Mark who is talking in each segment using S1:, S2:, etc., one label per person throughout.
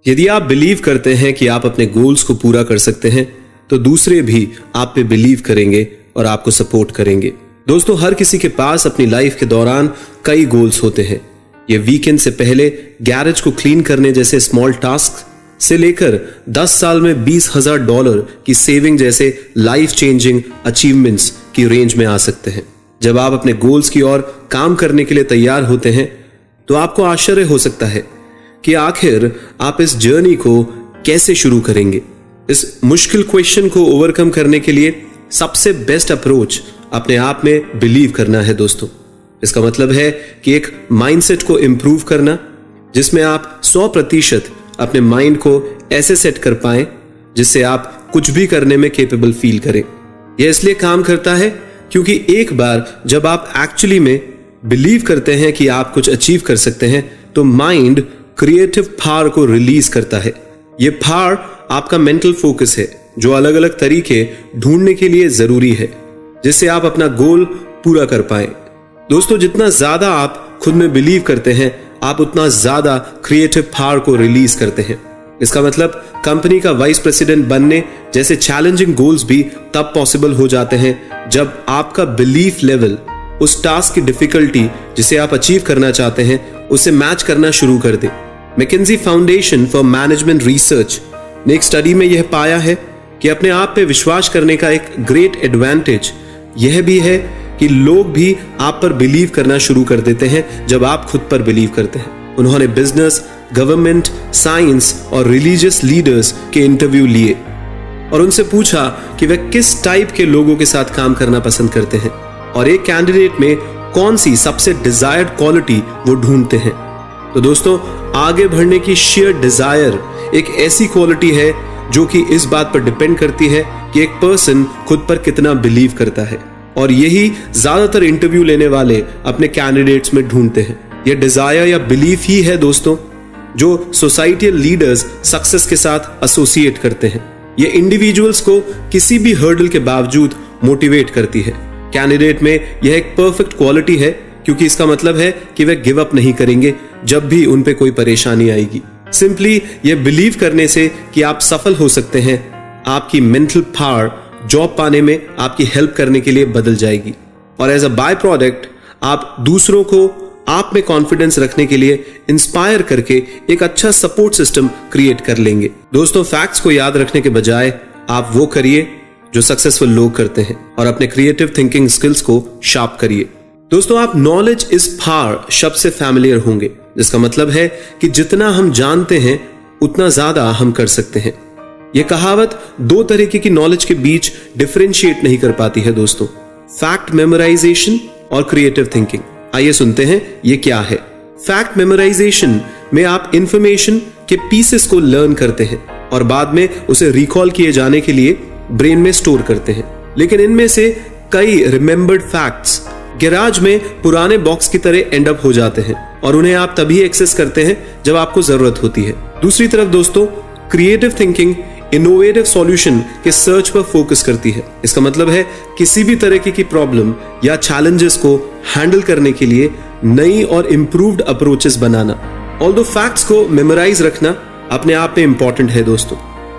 S1: यदि आप बिलीव करते हैं कि आप अपने गोल्स को पूरा कर सकते हैं तो दूसरे भी आप पे बिलीव करेंगे और आपको सपोर्ट करेंगे। दोस्तों, हर किसी के पास अपनी लाइफ के दौरान कई गोल्स होते हैं। ये वीकेंड से पहले गैरेज को क्लीन करने जैसे स्मॉल टास्क से लेकर 10 साल में $20,000 की सेविंग जैसे लाइफ चेंजिंग अचीवमेंट्स की रेंज में आ सकते हैं। जब आप अपने गोल्स की ओर काम करने के लिए तैयार होते हैं तो आपको आश्चर्य हो सकता है कि आखिर आप इस जर्नी को कैसे शुरू करेंगे। इस मुश्किल क्वेश्चन को ओवरकम करने के लिए सबसे बेस्ट अप्रोच अपने आप में बिलीव करना है दोस्तों। इसका मतलब है कि एक माइंडसेट को इंप्रूव करना जिसमें आप 100% अपने माइंड को ऐसे सेट कर पाएं जिससे आप कुछ भी करने में कैपेबल फील करें। यह इसलिए काम करता है क्योंकि एक बार जब आप एक्चुअली में बिलीव करते हैं कि आप कुछ अचीव कर सकते हैं तो माइंड क्रिएटिव पावर को रिलीज करता है। यह पावर आपका मेंटल फोकस है जो अलग अलग तरीके ढूंढने के लिए जरूरी है जिससे आप अपना गोल पूरा कर पाए। दोस्तों, जितना ज्यादा आप खुद में बिलीव करते हैं आप उतना ज्यादा क्रिएटिव पावर को रिलीज करते हैं। इसका मतलब कंपनी का वाइस प्रेसिडेंट बनने जैसे चैलेंजिंग गोल्स भी तब पॉसिबल हो जाते हैं जब आपका बिलीफ लेवल उस टास्क की डिफिकल्टी जिसे आप अचीव करना चाहते हैं उसे मैच करना शुरू कर दे। McKinsey foundation for management research ने एक स्टडी में यह पाया है कि अपने आप पे विश्वास करने का एक ग्रेट एडवांटेज यह भी है कि लोग भी आप पर बिलीव करना शुरू कर देते हैं जब आप खुद पर बिलीव करते हैं। उन्होंने बिजनेस, गवर्नमेंट, साइंस और रिलीजियस लीडर्स के इंटरव्यू लिए और उनसे पूछा कि वे किस टाइप के लोगों के साथ काम करना पसंद करते हैं और एक कैंडिडेट में कौन सी सबसे डिजायर्ड क्वालिटी वो ढूंढते हैं। तो दोस्तों, आगे बढ़ने की शेयर डिजायर एक ऐसी क्वालिटी है जो कि इस बात पर डिपेंड करती है कि एक पर्सन खुद पर कितना बिलीव करता है और यही ज्यादातर इंटरव्यू लेने वाले अपने कैंडिडेट्स में ढूंढते हैं। यह डिजायर या बिलीफ ही है दोस्तों जो सोसाइटियल लीडर्स सक्सेस के साथ एसोसिएट करते हैं। यह इंडिविजुअल्स को किसी भी हर्डल के बावजूद मोटिवेट करती है। कैंडिडेट में यह एक परफेक्ट क्वालिटी है क्योंकि इसका मतलब है कि वे गिव अप नहीं करेंगे जब भी उन पे कोई परेशानी आएगी। सिंपली यह बिलीव करने से कि आप सफल हो सकते हैं आपकी मेंटल पावर जॉब पाने में आपकी हेल्प करने के लिए बदल जाएगी और एज अ बाय प्रोडक्ट आप दूसरों को आप में कॉन्फिडेंस रखने के लिए इंस्पायर करके एक अच्छा सपोर्ट सिस्टम क्रिएट कर लेंगे। दोस्तों, फैक्ट्स को याद रखने के बजाय आप वो करिए जो सक्सेसफुल लोग करते हैं और अपने क्रिएटिव थिंकिंग स्किल्स को शार्प करिए। दोस्तों, आप नॉलेज इज पावर शब्द से फैमिलियर होंगे जिसका मतलब है कि जितना हम जानते हैं उतना ज्यादा हम कर सकते हैं। यह कहावत दो तरीके की नॉलेज के बीच डिफरेंशिएट नहीं कर पाती है दोस्तों, फैक्ट मेमोराइजेशन और क्रिएटिव थिंकिंग। आइए सुनते हैं ये क्या है। फैक्ट मेमोराइजेशन में आप इंफॉर्मेशन के पीसेस को लर्न करते हैं और बाद में उसे रिकॉल किए जाने के लिए ब्रेन में स्टोर करते हैं, लेकिन इनमें से कई रिमेंबर्ड फैक्ट्स गैराज में पुराने बॉक्स की तरह एंड अप हो जाते हैं और उन्हें आप तभी एक्सेस करते हैं जब आपको जरूरत होती है। दूसरी तरफ दोस्तों, क्रिएटिव थिंकिंग इनोवेटिव सॉल्यूशन के सर्च पर फोकस करती है। इसका मतलब है किसी भी तरीके की प्रॉब्लम या चैलेंजेस को हैंडल करने के लिए नई और इंप्रूव्ड अप्रोचेस बनाना। ऑल्दो फैक्ट्स को मेमोराइज रखना अपने आप में इंपॉर्टेंट है दोस्तों,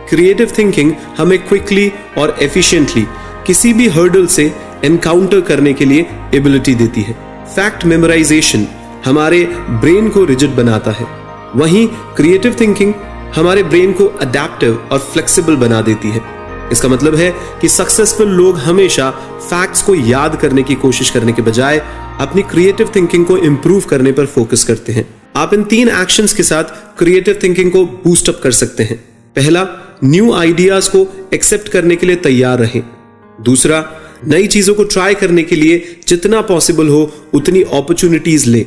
S1: क्रिएटिव थिंकिंग हमें क्विकली और एफिशिएंटली किसी भी हर्डल से एनकाउंटर करने के लिए एबिलिटी देती है। फैक्ट मेमोराइजेशन हमारे ब्रेन को रिजिड बनाता है, वहीं क्रिएटिव थिंकिंग हमारे ब्रेन को अडेप्टिव और फ्लेक्सिबल बना देती है। इसका मतलब है कि सक्सेसफुल लोग हमेशा फैक्ट्स को याद करने की कोशिश करने के बजाय अपनी क्रिएटिव थिंकिंग को इंप्रूव करने पर फोकस करते हैं। आप इन 3 एक्शंस के साथ क्रिएटिव थिंकिंग को बूस्ट अप कर सकते हैं। पहला, न्यू आइडियाज को एक्सेप्ट करने के लिए तैयार रहें। दूसरा, नई चीजों को ट्राई करने के लिए जितना पॉसिबल हो उतनी अपॉर्चुनिटीज लें।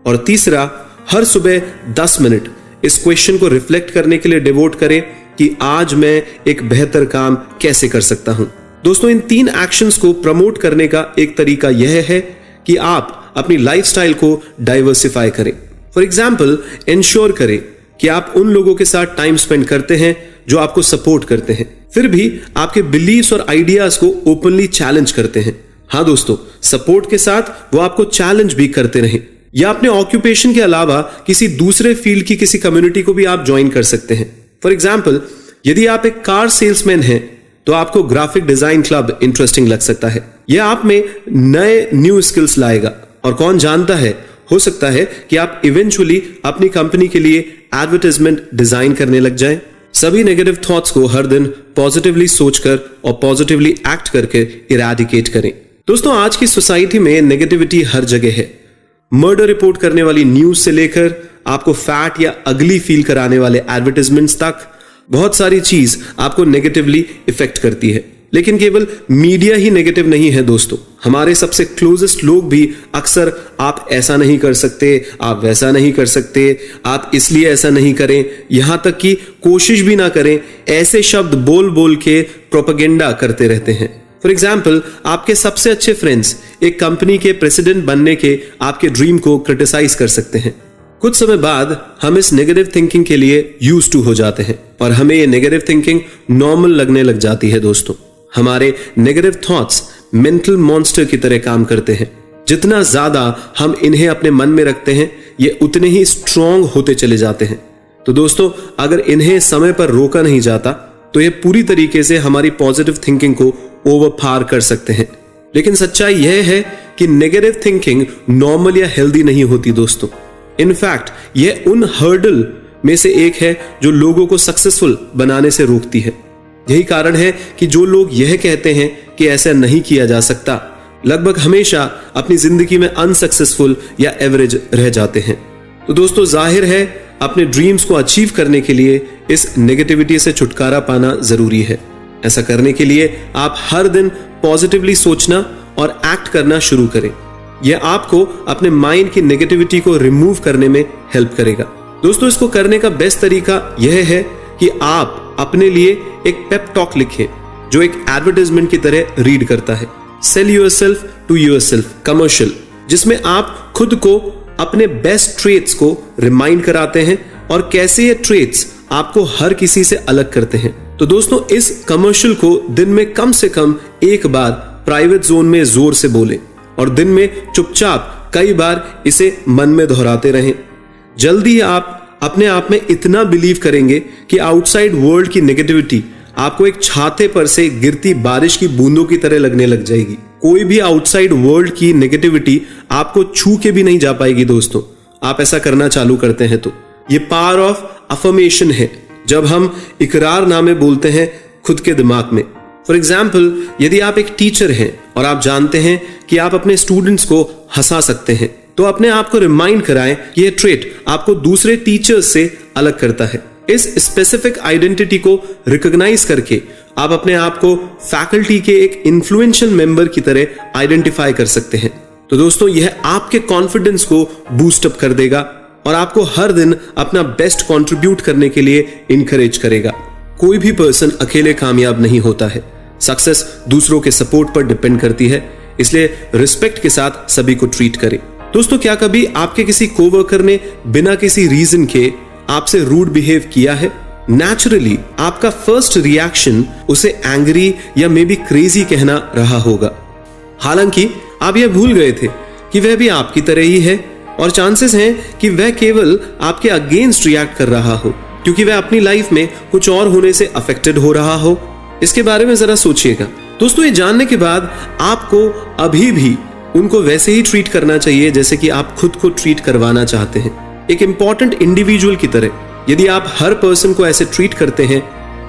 S1: और तीसरा, हर सुबह 10 मिनट इस क्वेश्चन को रिफ्लेक्ट करने के लिए डिवोट करें कि आज मैं एक बेहतर काम कैसे कर सकता हूं। दोस्तों, इन 3 एक्शंस को प्रमोट करने का एक तरीका यह है कि आप अपनी लाइफस्टाइल को डाइवर्सिफाई करें। फॉर एग्जाम्पल, इंश्योर करें कि आप उन लोगों के साथ टाइम स्पेंड करते हैं जो आपको सपोर्ट करते हैं, फिर भी आपके बिलीव्स और आइडियाज को ओपनली चैलेंज करते हैं। हाँ दोस्तों, सपोर्ट के साथ वो आपको चैलेंज भी करते रहें। या अपने ऑक्यूपेशन के अलावा किसी दूसरे फील्ड की किसी कम्युनिटी को भी आप ज्वाइन कर सकते हैं। फॉर एग्जाम्पल, यदि आप एक कार सेल्समैन हैं तो आपको ग्राफिक डिजाइन क्लब इंटरेस्टिंग लग सकता है। यह आप में नए न्यू स्किल्स लाएगा और कौन जानता है, हो सकता है कि आप इवेंचुअली अपनी कंपनी के लिए एडवर्टाइजमेंट डिजाइन करने लग जाएं। सभी नेगेटिव थॉट्स को हर दिन पॉजिटिवली सोचकर और पॉजिटिवली एक्ट करके इरेडिकेट करें। दोस्तों, आज की सोसाइटी में नेगेटिविटी हर जगह है। मर्डर रिपोर्ट करने वाली न्यूज से लेकर आपको फैट या अगली फील कराने वाले एडवर्टाइजमेंट्स तक बहुत सारी चीज आपको नेगेटिवली इफेक्ट करती है। लेकिन केवल मीडिया ही नेगेटिव नहीं है दोस्तों, हमारे सबसे क्लोजेस्ट लोग भी अक्सर आप ऐसा नहीं कर सकते, आप वैसा नहीं कर सकते, आप इसलिए ऐसा नहीं करें, यहां तक कि कोशिश भी ना करें, ऐसे शब्द बोल बोल के प्रोपेगेंडा करते रहते हैं। फॉर एग्जाम्पल, आपके सबसे अच्छे फ्रेंड्स एक कंपनी के प्रेसिडेंट बनने के आपके ड्रीम को क्रिटिसाइज कर सकते हैं। कुछ समय बाद हम इस नेगेटिव थिंकिंग के लिए यूज्ड टू हो जाते हैं और हमें ये नेगेटिव थिंकिंग नॉर्मल लगने लग जाती है दोस्तों। हमारे नेगेटिव थॉट्स मेंटल मॉन्स्टर की तरह काम करते हैं। जितना ज्यादा हम इन्हें अपने मन में रखते हैं, ये उतने ही स्ट्रांग होते चले जाते हैं। तो दोस्तों, अगर इन्हें समय पर रोका नहीं जाता तो ये पूरी तरीके से हमारी पॉजिटिव थिंकिंग को ओवरपावर कर सकते हैं। लेकिन सच्चाई यह है कि नेगेटिव थिंकिंग नॉर्मल या हेल्दी नहीं होती दोस्तों। इनफैक्ट यह उन हर्डल में से एक है जो लोगों को सक्सेसफुल बनाने से रोकती है। यही कारण है कि जो लोग यह कहते हैं कि ऐसा नहीं किया जा सकता, लगभग हमेशा अपनी जिंदगी में अनसक्सेसफुल या एवरेज रह जाते हैं। तो दोस्तों, जाहिर है अपने ड्रीम्स को अचीव करने के लिए इस नेगेटिविटी से छुटकारा पाना जरूरी है। ऐसा करने के लिए आप हर दिन पॉजिटिवली सोचना और एक्ट करना शुरू करें। यह आपको अपने माइंड की नेगेटिविटी को रिमूव करने में हेल्प करेगा। दोस्तों, इसको करने का बेस्ट तरीका यह है कि आप अपने लिए एक पेप टॉक लिखें जो एक एडवर्टाइजमेंट की तरह रीड करता है। Sell yourself to yourself commercial, जिसमें आप खुद को अपने बेस्ट ट्रेट्स को रिमाइंड कराते हैं और कैसे ये ट्रेट्स आपको हर किसी से अलग करते हैं। तो दोस्तों, इस कमर्शियल को दिन में कम से कम एक बार प्राइवेट जोन में जोर से बोलें और दिन में चुपचाप कई बार इसे मन में दोहराते रहें। जल्दी आप अपने आप में इतना बिलीव करेंगे कि आउटसाइड वर्ल्ड की नेगेटिविटी आपको एक छाते पर से गिरती बारिश की बूंदों की तरह लगने लग जाएगी। कोई भी आउटसाइड वर्ल्ड की नेगेटिविटी आपको छू के भी नहीं जा पाएगी दोस्तों, आप ऐसा करना चालू करते हैं तो। ये पावर ऑफ अफर्मेशन है, जब हम इकरारनामे बोलते हैं खुद के दिमाग में। फॉर एग्जाम्पल, यदि आप एक टीचर हैं और आप जानते हैं कि आप अपने स्टूडेंट्स को हंसा सकते हैं, तो अपने आप को रिमाइंड कराएं कि यह ट्रेट आपको दूसरे टीचर्स से अलग करता है। इस स्पेसिफिक आइडेंटिटी को रिकॉग्नाइज करके आप अपने आप को फैकल्टी के एक इन्फ्लुएंशियल मेंबर की तरह आइडेंटिफाई कर सकते हैं। तो दोस्तों, यह आपके कॉन्फिडेंस को बूस्ट अप कर देगा और आपको हर दिन अपना बेस्ट कंट्रीब्यूट करने के लिए इनकरेज करेगा। कोई भी पर्सन अकेले कामयाब नहीं होता है। सक्सेस दूसरों के सपोर्ट पर डिपेंड करती है, इसलिए रिस्पेक्ट के साथ सभी को ट्रीट करें। दोस्तों, क्या कभी आपके किसी कोवर्कर ने बिना किसी रीजन के आपसे रूड बिहेव किया है? नेचुरली आपका फर्स्ट रिएक्शन उसे एंग्री या मे बी क्रेजी कहना रहा होगा। हालांकि आप यह भूल गए थे कि वह भी आपकी तरह ही है और चांसेस हैं कि वह केवल आपके अगेंस्ट रिएक्ट कर रहा हो क्योंकि वह अपनी लाइफ में कुछ और होने से अफेक्टेड हो रहा हो। इसके बारे में जरा सोचिएगा। दोस्तों, ये जानने के बाद आपको अभी भी उनको वैसे ही ट्रीट करना चाहिए जैसे कि आप खुद को ट्रीट करवाना चाहते हैं, एक इंपॉर्टेंट इंडिविजुअल की तरह। यदि आप हर पर्सन को ऐसे ट्रीट करते हैं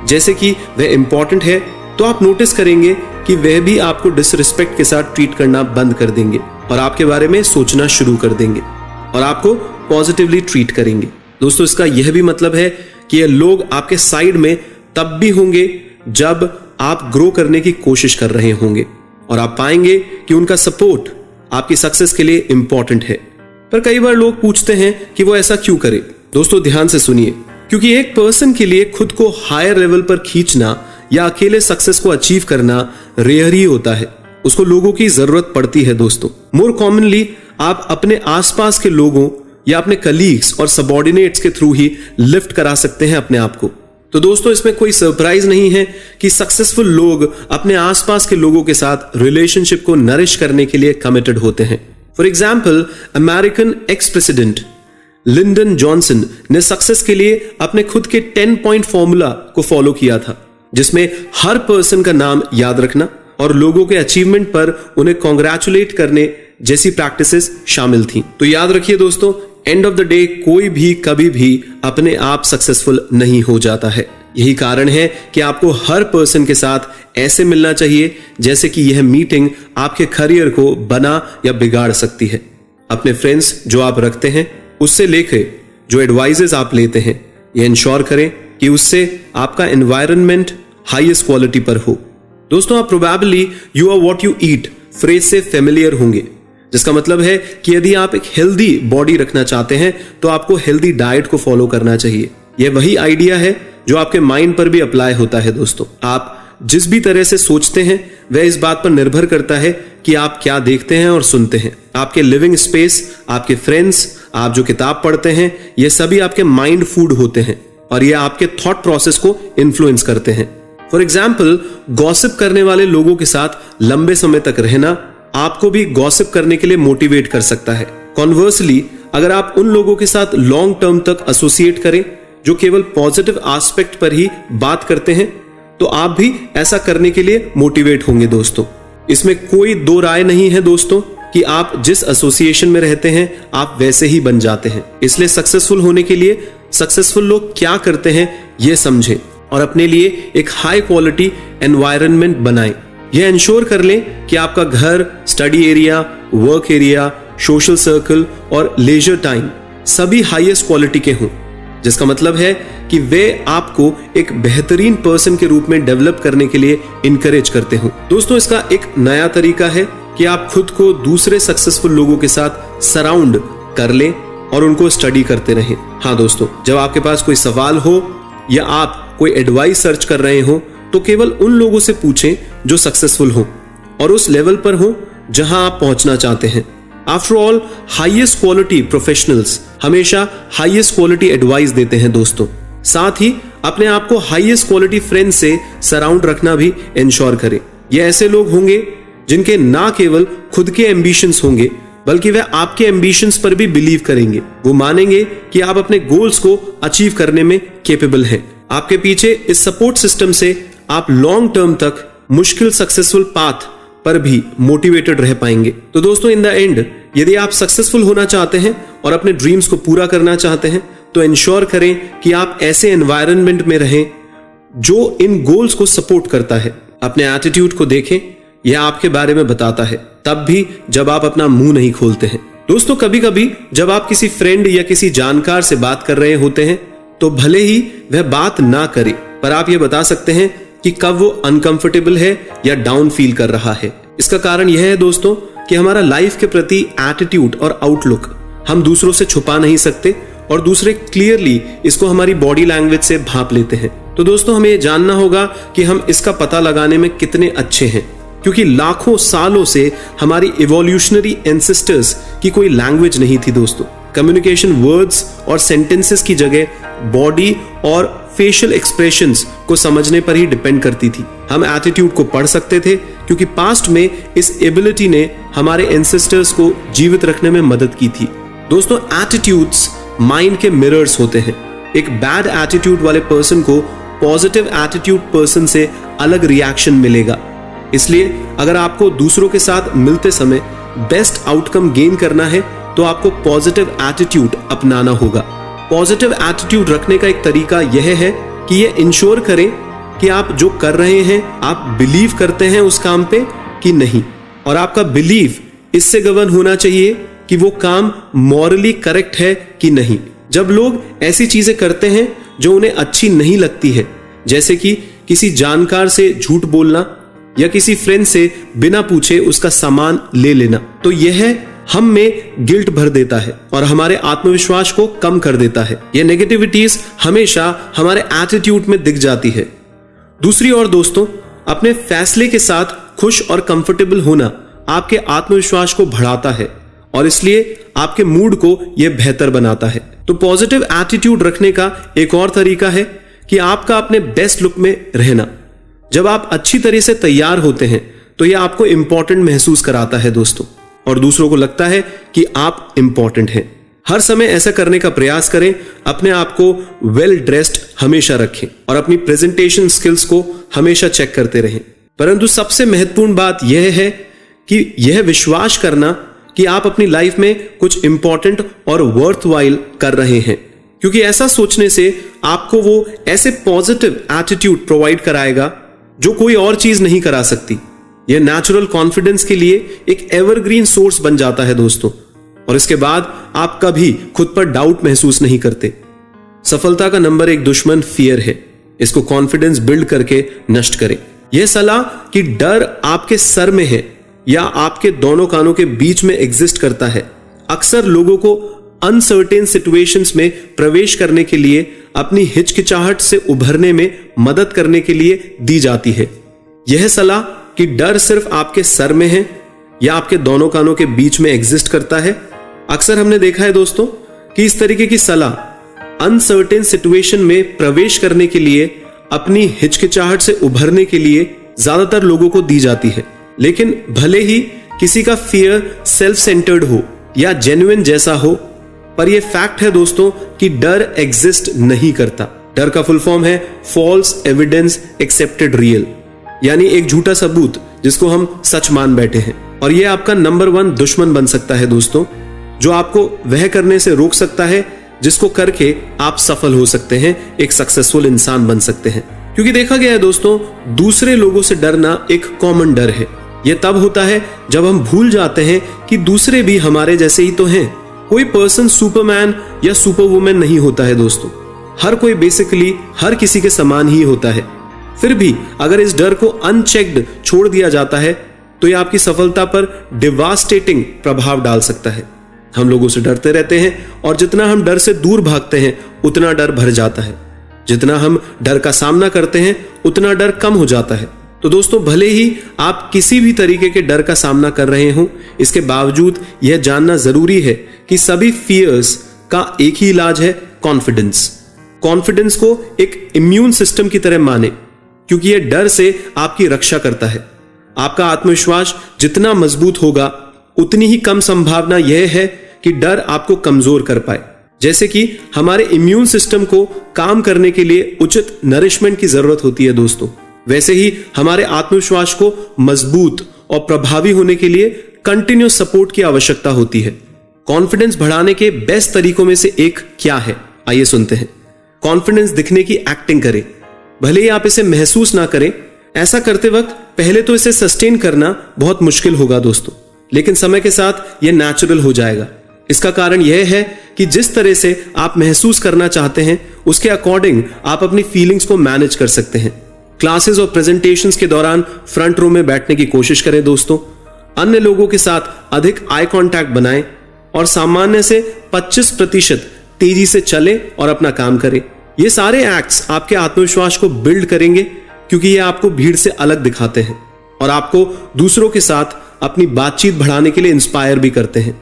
S1: जैसे कि वह इंपॉर्टेंट है, तो आप नोटिस करेंगे कि वह भी आपको डिसरिस्पेक्ट के साथ ट्रीट करना बंद कर देंगे और आपके बारे में सोचना शुरू कर देंगे और आपको पॉजिटिवली ट्रीट करेंगे। दोस्तों, इसका यह भी मतलब है कि ये लोग आपके साइड में तब भी होंगे जब आप ग्रो करने की कोशिश कर रहे होंगे और आप पाएंगे कि उनका सपोर्ट आपकी सक्सेस के लिए इंपॉर्टेंट है। पर कई बार लोग पूछते हैं कि वो ऐसा क्यों करे। दोस्तों, ध्यान से सुनिए, क्योंकि एक पर्सन के लिए खुद को हायर लेवल पर खींचना या अकेले सक्सेस को अचीव करना रेयर ही होता है। उसको लोगों की जरूरत पड़ती है दोस्तों। मोर कॉमनली आप अपने आसपास के लोगों या अपने कलीग्स और सबऑर्डिनेट्स के थ्रू ही लिफ्ट करा सकते हैं अपने आप को। तो दोस्तों, इसमें कोई सरप्राइज नहीं है कि सक्सेसफुल लोग अपने आसपास के लोगों के साथ रिलेशनशिप को नरिश करने के लिए कमिटेड होते हैं। For example, American ex president Lyndon Johnson ने सक्सेस के लिए अपने खुद के 10 पॉइंट फॉर्मूला को फॉलो किया था, जिसमें हर पर्सन का नाम याद रखना और लोगों के अचीवमेंट पर उन्हें कॉन्ग्रेचुलेट करने जैसी प्रैक्टिसेस शामिल थी। तो याद रखिए दोस्तों, एंड ऑफ द डे कोई भी कभी भी अपने आप सक्सेसफुल नहीं हो जाता है। यही कारण है कि आपको हर पर्सन के साथ ऐसे मिलना चाहिए जैसे कि यह मीटिंग आपके करियर को बना या बिगाड़ सकती है। अपने फ्रेंड्स जो आप रखते हैं उससे लेकर जो एडवाइजेस आप लेते हैं, यह इंश्योर करें कि उससे आपका एनवायरनमेंट हाईएस्ट क्वालिटी पर हो। दोस्तों, आप probably you are what you eat phrase से फेमिलियर होंगे, जिसका मतलब है कि यदि आप एक हेल्दी बॉडी रखना चाहते हैं तो आपको हेल्दी डाइट को फॉलो करना चाहिए। यह वही आइडिया है जो आपके माइंड पर भी अप्लाई होता है। दोस्तों, आप जिस भी तरह से सोचते हैं वह इस बात पर निर्भर करता है कि आप क्या देखते हैं और सुनते हैं। आपके लिविंग स्पेस, आपके फ्रेंड्स, आप जो किताब पढ़ते हैं, ये सभी आपके माइंड फूड होते हैं और ये आपके थॉट प्रोसेस को इन्फ्लुएंस करते हैं। फॉर एग्जाम्पल, गॉसिप करने वाले लोगों के साथ लंबे समय तक रहना आपको भी गॉसिप करने के लिए मोटिवेट कर सकता है। कॉन्वर्सली, अगर आप उन लोगों के साथ लॉन्ग टर्म तक एसोसिएट करें जो केवल पॉजिटिव एस्पेक्ट पर ही बात करते हैं, तो आप भी ऐसा करने के लिए मोटिवेट होंगे। दोस्तों, इसमें कोई दो राय नहीं है दोस्तों कि आप जिस एसोसिएशन में रहते हैं आप वैसे ही बन जाते हैं। इसलिए सक्सेसफुल होने के लिए सक्सेसफुल लोग क्या करते हैं यह समझें और अपने लिए एक हाई क्वालिटी एनवायरनमेंट बनाएं। यह इंश्योर कर लें कि आपका घर, study area, work area, social circle और लेजर टाइम सभी हाईएस्ट क्वालिटी के हों, जिसका मतलब है कि वे आपको एक बेहतरीन पर्सन के रूप में डेवलप करने के लिए इनकरेज करते हो। दोस्तों, इसका एक नया तरीका है कि आप खुद को दूसरे सक्सेसफुल लोगों के साथ सराउंड कर लें और उनको स्टडी करते रहें। हाँ दोस्तों, जब आपके पास कोई सवाल हो या आप कोई एडवाइस सर्च कर रहे हो तो केवल उन लोगों से पूछें जो सक्सेसफुल हो और उस लेवल पर हो जहां आप पहुंचना चाहते हैं। After all, highest quality professionals हमेशा हाईएस्ट क्वालिटी एडवाइस देते हैं। दोस्तों, साथ ही अपने आप को हाईएस्ट क्वालिटी फ्रेंड से सराउंड रखना भी इंश्योर करें। ये ऐसे लोग होंगे जिनके ना केवल खुद के एम्बिशंस होंगे बल्कि वे आपके एम्बिशंस पर भी बिलीव करेंगे। वो मानेंगे कि आप अपने गोल्स को अचीव करने में कैपेबल हैं। आपके पीछे इस सपोर्ट सिस्टम से आप लॉन्ग टर्म तक मुश्किल सक्सेसफुल पाथ पर भी मोटिवेटेड रह पाएंगे। तो दोस्तों, इन द एंड, यदि आप सक्सेसफुल होना चाहते हैं और अपने ड्रीम्स को पूरा करना चाहते हैं तो इंश्योर करें कि आप ऐसे एनवायरनमेंट में रहें जो इन गोल्स को सपोर्ट करता है। अपने एटीट्यूड को देखें, यह आपके बारे में बताता है, तब भी जब आप अपना मुंह नहीं खोलते हैं। दोस्तों, कभी कभी जब आप किसी फ्रेंड या किसी जानकार से बात कर रहे होते हैं तो भले ही वह बात ना करे, पर आप यह बता सकते हैं कि कब वो अनकंफर्टेबल है या डाउन फील कर रहा है। इसका कारण यह है दोस्तों कि हमारा लाइफ के प्रति एटीट्यूड और आउटलुक हम दूसरों से छुपा नहीं सकते और दूसरे क्लियरली इसको हमारी बॉडी लैंग्वेज से भांप लेते हैं। तो दोस्तों, हमें यह जानना होगा कि हम इसका पता लगाने में कितने अच्छे हैं, क्योंकि लाखों सालों से हमारी इवोल्यूशनरी एंसेस्टर्स की कोई लैंग्वेज नहीं थी। दोस्तों, कम्युनिकेशन वर्ड्स और सेंटेंसेस की जगह बॉडी और फेशियल एक्सप्रेशंस को समझने पर ही डिपेंड करती थी। हम एटीट्यूड को पढ़ सकते थे क्योंकि पास्ट में इस एबिलिटी ने हमारे एंसेस्टर्स को जीवित रखने में मदद की थी। दोस्तों, एटीट्यूड्स माइंड के मिरर्स होते हैं। एक बैड एटीट्यूड वाले पर्सन को पॉजिटिव एटीट्यूड पर्सन से अलग रिएक्शन मिलेगा। इसलिए अगर आपको दूसरों के साथ मिलते समय बेस्ट आउटकम गेन करना है तो आपको पॉजिटिव एटीट्यूड अपनाना होगा। पॉजिटिव एटीट्यूड रखने का एक तरीका यह है कि यह इंश्योर करें कि आप जो कर रहे हैं आप बिलीव करते हैं उस काम पे कि नहीं, और आपका बिलीव इससे गवर्न होना चाहिए कि वो काम मॉरली करेक्ट है कि नहीं। जब लोग ऐसी चीजें करते हैं जो उन्हें अच्छी नहीं लगती है, जैसे कि किसी जानकार से झूठ बोलना या किसी फ्रेंड से बिना पूछे उसका सामान ले लेना, तो यह हम में गिल्ट भर देता है और हमारे आत्मविश्वास को कम कर देता है। यह नेगेटिविटीज हमेशा हमारे एटीट्यूड में दिख जाती है। दूसरी ओर दोस्तों, अपने फैसले के साथ खुश और कंफर्टेबल होना आपके आत्मविश्वास को बढ़ाता है और इसलिए आपके मूड को यह बेहतर बनाता है। तो पॉजिटिव एटीट्यूड रखने का एक और तरीका है कि आपका अपने बेस्ट लुक में रहना। जब आप अच्छी तरह से तैयार होते हैं तो यह आपको इंपॉर्टेंट महसूस कराता है दोस्तों, और दूसरों को लगता है कि आप इंपॉर्टेंट हैं। हर समय ऐसा करने का प्रयास करें। अपने आप को वेल ड्रेस्ड हमेशा रखें और अपनी प्रेजेंटेशन स्किल्स को हमेशा चेक करते रहें। परंतु सबसे महत्वपूर्ण बात यह है कि यह विश्वास करना कि आप अपनी लाइफ में कुछ इंपॉर्टेंट और वर्थवाइल कर रहे हैं, क्योंकि ऐसा सोचने से आपको वो ऐसे पॉजिटिव एटीट्यूड प्रोवाइड कराएगा जो कोई और चीज नहीं करा सकती। यह नेचुरल कॉन्फिडेंस के लिए एक एवरग्रीन सोर्स बन जाता है दोस्तों, और इसके बाद आप कभी खुद पर डाउट महसूस नहीं करते। सफलता का नंबर 1 दुश्मन फियर है। इसको कॉन्फिडेंस बिल्ड करके नष्ट करें। यह सलाह कि डर आपके सर में है या आपके दोनों कानों के बीच में एग्जिस्ट करता है, अक्सर लोगों को अनसर्टेन सिचुएशंस में प्रवेश करने के लिए, अपनी हिचकिचाहट से उभरने में मदद करने के लिए दी जाती है। यह सलाह कि डर सिर्फ आपके सर में है या आपके दोनों कानों के बीच में एग्जिस्ट करता है, अक्सर हमने देखा है दोस्तों कि इस तरीके की सलाह अनसर्टेन सिचुएशन में प्रवेश करने के लिए, अपनी हिचकिचाहट से उभरने के लिए ज्यादातर लोगों को दी जाती है। लेकिन भले ही किसी का फियर सेल्फ सेंटर्ड हो या जेन्युइन जैसा हो, पर यह फैक्ट है दोस्तों कि डर एग्जिस्ट नहीं करता। डर का फुल फॉर्म है फॉल्स एविडेंस एक्सेप्टेड रियल, यानी एक झूठा सबूत जिसको हम सच मान बैठे हैं। और यह आपका नंबर 1 दुश्मन बन सकता है दोस्तों, जो आपको वह करने से रोक सकता है जिसको करके आप सफल हो सकते हैं, एक सक्सेसफुल इंसान बन सकते हैं। क्योंकि देखा गया है दोस्तों, दूसरे लोगों से डरना एक कॉमन डर है। यह तब होता है जब हम भूल जाते हैं कि दूसरे भी हमारे जैसे ही तो हैं। कोई पर्सन सुपरमैन या सुपरवुमन नहीं होता है दोस्तों। हर कोई बेसिकली हर किसी के समान ही होता है। फिर भी अगर इस डर को अनचेक्ड छोड़ दिया जाता है तो यह आपकी सफलता पर डिवास्टेटिंग प्रभाव डाल सकता है। हम लोगों से डरते रहते हैं और जितना हम डर से दूर भागते हैं उतना डर भर जाता है। जितना हम डर का सामना करते हैं उतना डर कम हो जाता है। तो दोस्तों, भले ही आप किसी भी तरीके के डर का सामना कर रहे हो, इसके बावजूद यह जानना जरूरी है कि सभी फियर्स का एक ही इलाज है, कॉन्फिडेंस। कॉन्फिडेंस को एक इम्यून सिस्टम की तरह माने, क्योंकि यह डर से आपकी रक्षा करता है। आपका आत्मविश्वास जितना मजबूत होगा उतनी ही कम संभावना यह है कि डर आपको कमजोर कर पाए। जैसे कि हमारे इम्यून सिस्टम को काम करने के लिए उचित नरिशमेंट की जरूरत होती है दोस्तों, वैसे ही हमारे आत्मविश्वास को मजबूत और प्रभावी होने के लिए कंटिन्यूस सपोर्ट की आवश्यकता होती है। कॉन्फिडेंस बढ़ाने के बेस्ट तरीकों में से एक क्या है, आइए सुनते हैं। कॉन्फिडेंस दिखने की एक्टिंग करें। भले ही आप इसे महसूस ना करें, ऐसा करते वक्त पहले तो इसे सस्टेन करना बहुत मुश्किल होगा दोस्तों, लेकिन समय के साथ यह नेचुरल हो जाएगा। इसका कारण यह है कि जिस तरह से आप महसूस करना चाहते हैं उसके अकॉर्डिंग आप अपनी फीलिंग्स को मैनेज कर सकते हैं। क्लासेस और प्रेजेंटेशंस के दौरान फ्रंट रो में बैठने की कोशिश करें दोस्तों। अन्य लोगों के साथ अधिक आई कांटेक्ट बनाएं और सामान्य से 25% तेजी से चलें और अपना काम करें। ये सारे एक्ट्स आपके आत्मविश्वास को बिल्ड करेंगे, क्योंकि ये आपको भीड़ से अलग दिखाते हैं और आपको दूसरों के साथ अपनी बातचीत बढ़ाने के लिए इंस्पायर भी करते हैं,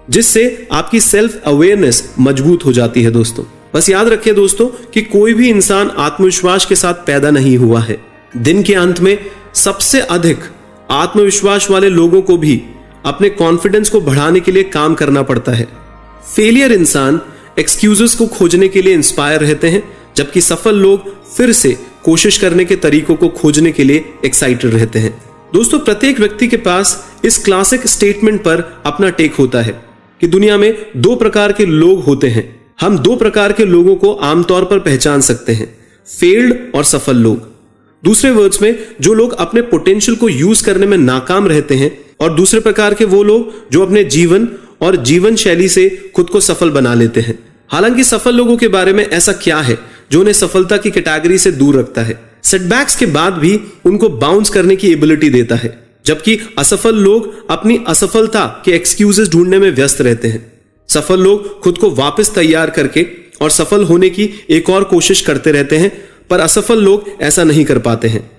S1: जिससे आपकी सेल्फ अवेयरनेस मजबूत हो जाती है दोस्तों। बस याद रखिए दोस्तों कि कोई भी इंसान आत्मविश्वास के साथ पैदा नहीं हुआ है। दिन के अंत में सबसे अधिक आत्मविश्वास वाले लोगों को भी अपने कॉन्फिडेंस को बढ़ाने के लिए काम करना पड़ता है। फेलियर इंसान एक्सक्यूजेस को खोजने के लिए इंस्पायर रहते हैं, जबकि सफल लोग फिर से कोशिश करने के तरीकों को खोजने के लिए एक्साइटेड रहते हैं। दोस्तों, प्रत्येक व्यक्ति के पास इस क्लासिक स्टेटमेंट पर अपना टेक होता है कि दुनिया में 2 प्रकार के लोग होते हैं। हम 2 प्रकार के लोगों को आमतौर पर पहचान सकते हैं, फेल्ड और सफल लोग। दूसरे वर्ड्स में, जो लोग अपने पोटेंशियल को यूज करने में नाकाम रहते हैं, और दूसरे प्रकार के वो लोग जो अपने जीवन और जीवन शैली से खुद को सफल बना लेते हैं। हालांकि सफल लोगों के बारे में ऐसा क्या है जो उन्हें सफलता की कैटेगरी से दूर रखता है, सेटबैक्स के बाद भी उनको बाउंस करने की एबिलिटी देता है, जबकि असफल लोग अपनी असफलता के एक्सक्यूजेस ढूंढने में व्यस्त रहते हैं। सफल लोग खुद को वापस तैयार करके और सफल होने की एक और कोशिश करते रहते हैं, पर असफल लोग ऐसा नहीं कर पाते हैं।